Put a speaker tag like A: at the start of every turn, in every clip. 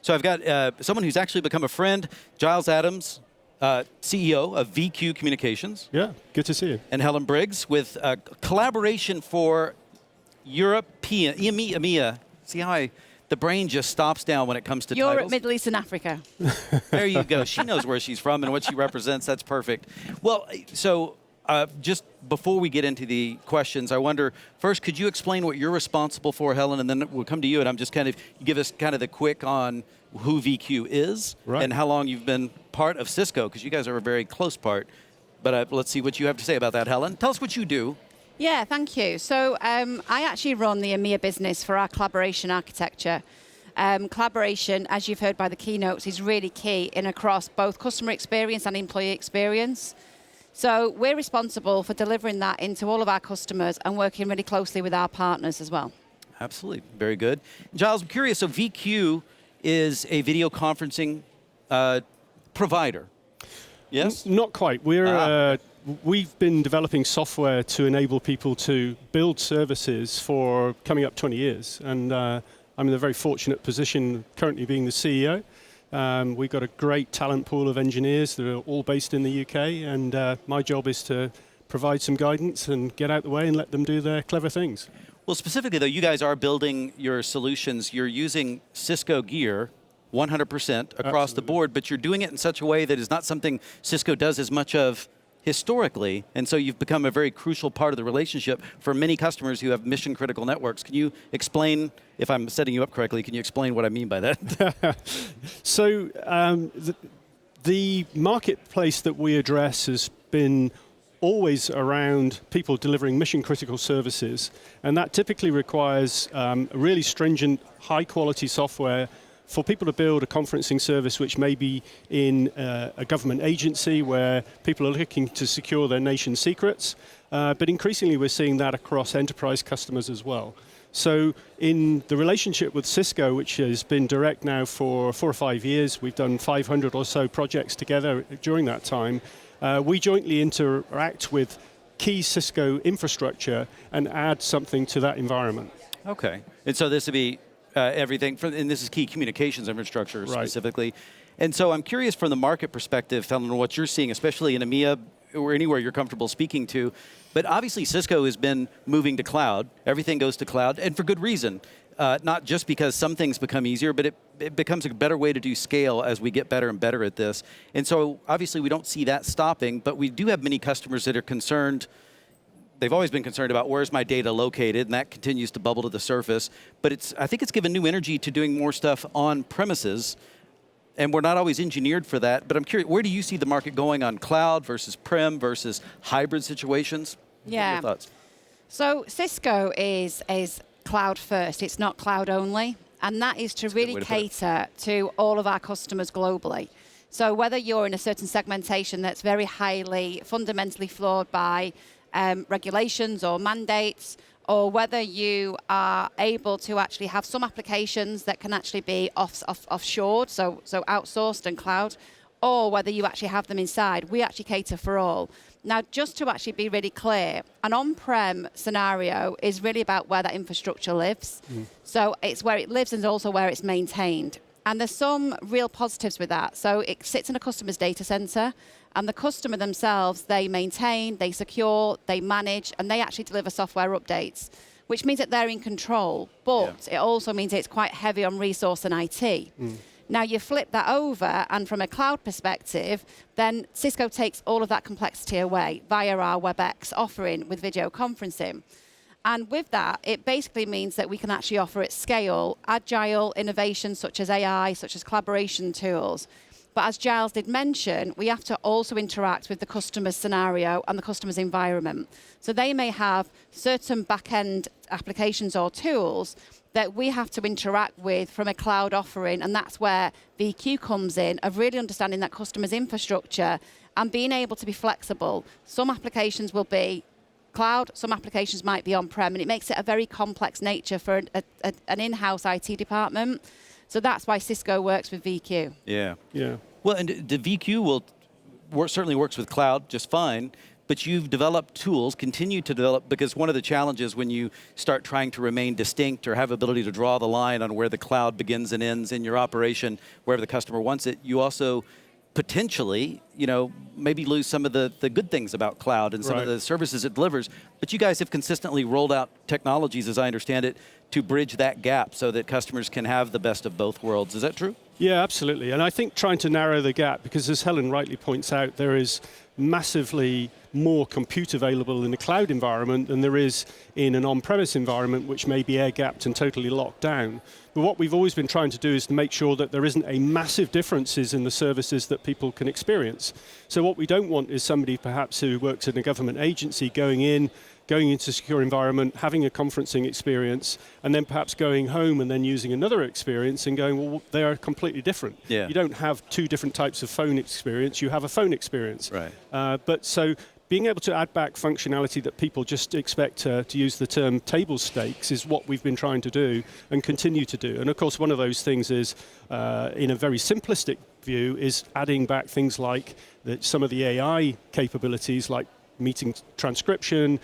A: So I've got someone who's actually become a friend, Giles Adams, CEO of VQ Communications.
B: Yeah, good to see you.
A: And Helen Briggs with collaboration for European, EMEA. See how the brain just stops down when it comes to
C: Europe,
A: titles?
C: Middle East, and Africa.
A: There you go. She knows where she's from and what she represents. That's perfect. Well, so just before we get into the questions, I wonder, first, could you explain what you're responsible for, Helen, and then we'll come to you, and I'm just you give us kind of the quick on who VQ is and how long you've been part of Cisco, because you guys are a very close part. But let's see what you have to say about that, Helen. Tell us what you do.
C: Yeah, thank you. So I actually run the EMEA business for our collaboration architecture. Collaboration, as you've heard by the keynotes, is really key in across both customer experience and employee experience. So we're responsible for delivering that into all of our customers and working really closely with our partners as well.
A: Absolutely. Very good. Giles, I'm curious, so VQ is a video conferencing provider. Yes?
B: Not quite. We've been developing software to enable people to build services for coming up 20 years. And I'm in a very fortunate position currently being the CEO. We've got a great talent pool of engineers that are all based in the UK. And my job is to provide some guidance and get out the way and let them do their clever things.
A: Well, specifically, though, you guys are building your solutions. You're using Cisco gear 100% across the board, but you're doing it in such a way that is not something Cisco does as much of historically, and so you've become a very crucial part of the relationship for many customers who have mission-critical networks. Can you explain, if I'm setting you up correctly, can you explain what I mean by that?
B: So the marketplace that we address has been always around people delivering mission-critical services, and that typically requires really stringent, high-quality software for people to build a conferencing service which may be in a government agency where people are looking to secure their nation's secrets, but increasingly we're seeing that across enterprise customers as well. So in the relationship with Cisco, which has been direct now for 4 or 5 years, we've done 500 or so projects together during that time, we jointly interact with key Cisco infrastructure and add something to that environment.
A: Okay, and so this would be everything, and this is key communications infrastructure specifically. And so I'm curious from the market perspective, Helen, what you're seeing, especially in EMEA or anywhere you're comfortable speaking to. But obviously Cisco has been moving to cloud. Everything goes to cloud, and for good reason. Not just because some things become easier, but it becomes a better way to do scale as we get better and better at this. And so obviously we don't see that stopping, but we do have many customers that are concerned. They've always been concerned about where's my data located, and that continues to bubble to the surface. But I think it's given new energy to doing more stuff on premises, and we're not always engineered for that. But I'm curious, where do you see the market going on cloud versus prem versus hybrid situations?
C: Yeah.
A: What are your thoughts?
C: So Cisco is cloud first. It's not cloud only, and that is to really cater to all of our customers globally. So whether you're in a certain segmentation that's very highly fundamentally flawed by regulations or mandates, or whether you are able to actually have some applications that can actually be offshored, so outsourced and cloud, or whether you actually have them inside, we actually cater for all. Now, just to actually be really clear, an on-prem scenario is really about where that infrastructure lives. So it's where it lives and also where it's maintained. And there's some real positives with that. So it sits in a customer's data center, and the customer themselves, they maintain, they secure, they manage, and they actually deliver software updates, which means that they're in control. But it also means it's quite heavy on resource and IT. Now you flip that over, and from a cloud perspective, then Cisco takes all of that complexity away via our WebEx offering with video conferencing. And with that, it basically means that we can actually offer at scale agile innovations such as AI, such as collaboration tools. But as Giles did mention, we have to also interact with the customer's scenario and the customer's environment. So they may have certain back-end applications or tools that we have to interact with from a cloud offering, and that's where VQ comes in, of really understanding that customer's infrastructure and being able to be flexible. Some applications will be cloud, some applications might be on-prem, and it makes it a very complex nature for an in-house IT department. So that's why Cisco works with VQ.
A: Yeah.
B: Yeah.
A: Well, and the VQ certainly works with cloud just fine, but you've developed tools, continue to develop, because one of the challenges when you start trying to remain distinct or have ability to draw the line on where the cloud begins and ends in your operation, wherever the customer wants it, you also potentially, maybe lose some of the good things about cloud and some of the services it delivers. But you guys have consistently rolled out technologies, as I understand it, to bridge that gap so that customers can have the best of both worlds. Is that true?
B: Yeah, absolutely. And I think trying to narrow the gap, because as Helen rightly points out, there is massively more compute available in a cloud environment than there is in an on-premise environment, which may be air-gapped and totally locked down. But what we've always been trying to do is to make sure that there isn't a massive differences in the services that people can experience. So what we don't want is somebody perhaps who works in a government agency going into a secure environment, having a conferencing experience, and then perhaps going home and then using another experience and going, well, they are completely different.
A: Yeah.
B: You don't have two different types of phone experience, you have a phone experience.
A: Right.
B: But so being able to add back functionality that people just expect to use the term table stakes is what we've been trying to do and continue to do. And of course, one of those things is, in a very simplistic view, is adding back things like some of the AI capabilities, like meeting transcription,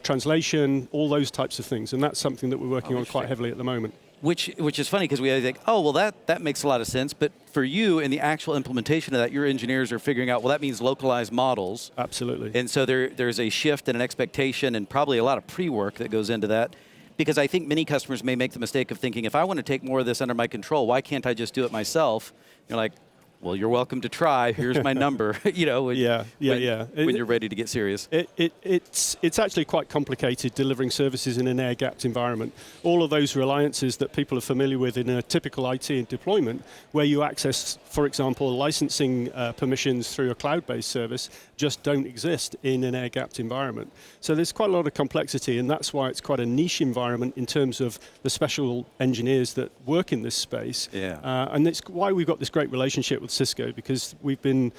B: translation, all those types of things. And that's something that we're working on quite heavily at the moment.
A: Which is funny, because we always think, oh, well, that makes a lot of sense. But for you, in the actual implementation of that, your engineers are figuring out, well, that means localized models.
B: Absolutely.
A: And so there's a shift and an expectation and probably a lot of pre-work that goes into that. Because I think many customers may make the mistake of thinking, if I want to take more of this under my control, why can't I just do it myself? You're like, well, you're welcome to try. Here's my number. When you're ready to get serious.
B: It's actually quite complicated delivering services in an air-gapped environment. All of those reliances that people are familiar with in a typical IT deployment, where you access, for example, licensing permissions through a cloud-based service, just don't exist in an air-gapped environment. So there's quite a lot of complexity, and that's why it's quite a niche environment in terms of the special engineers that work in this space.
A: Yeah.
B: And it's why we've got this great relationship with Cisco, because we've been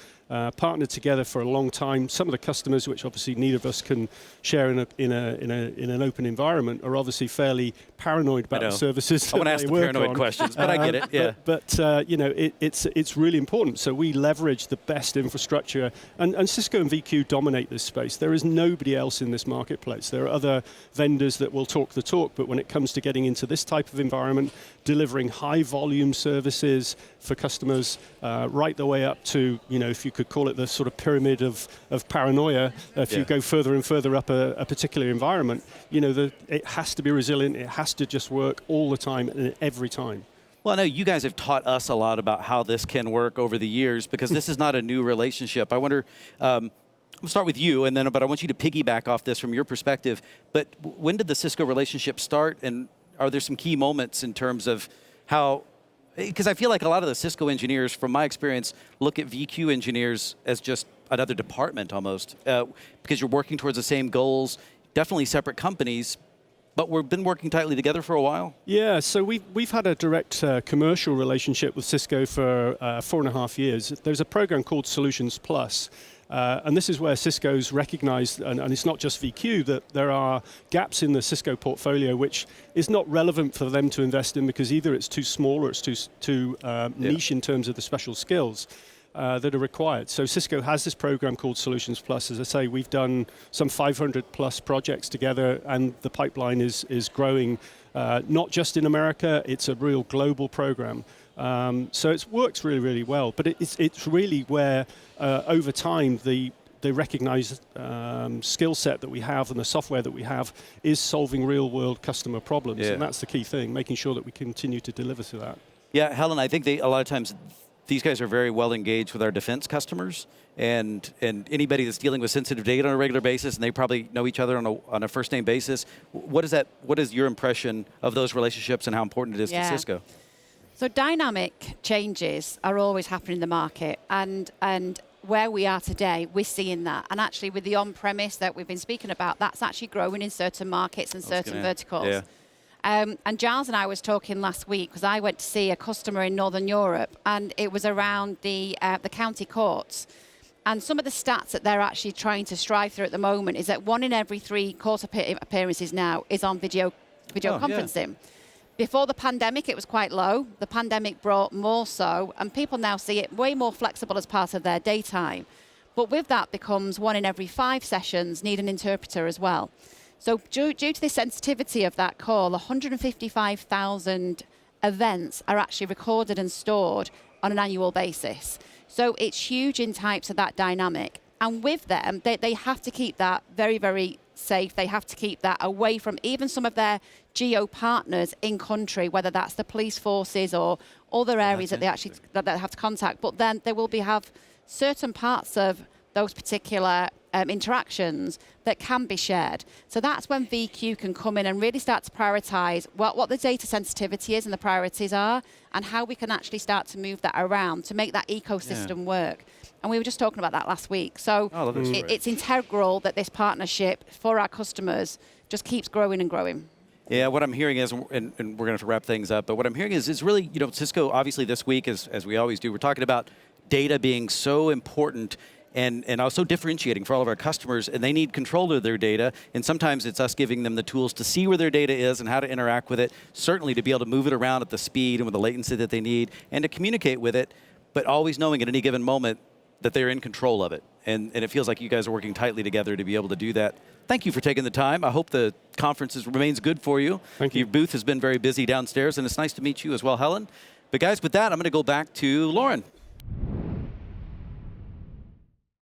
B: partnered together for a long time. Some of the customers, which obviously neither of us can share in an open environment, are obviously fairly paranoid about the services.
A: I want to ask the paranoid questions, but I get it. Yeah.
B: But it's really important. So we leverage the best infrastructure, and Cisco and VQ dominate this space. There is nobody else in this marketplace. There are other vendors that will talk the talk, but when it comes to getting into this type of environment, delivering high volume services for customers, right the way up to, if you could call it the sort of pyramid of paranoia, if you go further and further up a particular environment, it has to be resilient, it has to just work all the time and every time.
A: Well, I know you guys have taught us a lot about how this can work over the years, because this is not a new relationship. I wonder, I'll start with you, but I want you to piggyback off this from your perspective. But when did the Cisco relationship start, and are there some key moments in terms of how, because I feel like a lot of the Cisco engineers, from my experience, look at VQ engineers as just another department almost, because you're working towards the same goals, definitely separate companies, but we've been working tightly together for a while.
B: Yeah, so we've had a direct commercial relationship with Cisco for 4.5 years. There's a program called Solutions Plus, and this is where Cisco's recognized, and it's not just VQ, that there are gaps in the Cisco portfolio which is not relevant for them to invest in, because either it's too small or it's too niche in terms of the special skills that are required. So Cisco has this program called Solutions Plus. As I say, we've done some 500 plus projects together, and the pipeline is growing, not just in America, it's a real global program. So it works really, really well, but it's really where over time the recognized skill set that we have and the software that we have is solving real world customer problems, and that's the key thing, making sure that we continue to deliver to that.
A: Yeah, Helen, I think a lot of times these guys are very well engaged with our defense customers, and anybody that's dealing with sensitive data on a regular basis, and they probably know each other on a first name basis. What is your impression of those relationships and how important it is to Cisco?
C: So dynamic changes are always happening in the market, and where we are today, we're seeing that. And actually with the on-premise that we've been speaking about, that's actually growing in certain markets and certain verticals.
A: Yeah.
C: And Giles and I was talking last week, because I went to see a customer in Northern Europe, and it was around the county courts. And some of the stats that they're actually trying to strive through at the moment is that 1 in every 3 court appearances now is on video conferencing. Before the pandemic, it was quite low. The pandemic brought more so, and people now see it way more flexible as part of their daytime. But with that becomes 1 in every 5 sessions need an interpreter as well. So due to the sensitivity of that call, 155,000 events are actually recorded and stored on an annual basis. So it's huge in types of that dynamic. And with them, they have to keep that very, very safe. They have to keep that away from even some of their geo partners in country, whether that's the police forces or other areas that they actually that they have to contact. But then they will have certain parts of those particular interactions that can be shared. So that's when VQ can come in and really start to prioritize what the data sensitivity is and the priorities are, and how we can actually start to move that around to make that ecosystem work. And we were just talking about that last week. So it's integral that this partnership for our customers just keeps growing and growing.
A: Yeah, what I'm hearing is, and we're going to have to wrap things up, but what I'm hearing is really, Cisco, obviously this week, as we always do, we're talking about data being so important and also differentiating for all of our customers, and they need control of their data, and sometimes it's us giving them the tools to see where their data is and how to interact with it, certainly to be able to move it around at the speed and with the latency that they need, and to communicate with it, but always knowing at any given moment that they're in control of it. And it feels like you guys are working tightly together to be able to do that. Thank you for taking the time. I hope the conference remains good for you.
B: Thank you.
A: Your booth has been very busy downstairs, and it's nice to meet you as well, Helen. But guys, with that, I'm going to go back to Lauren.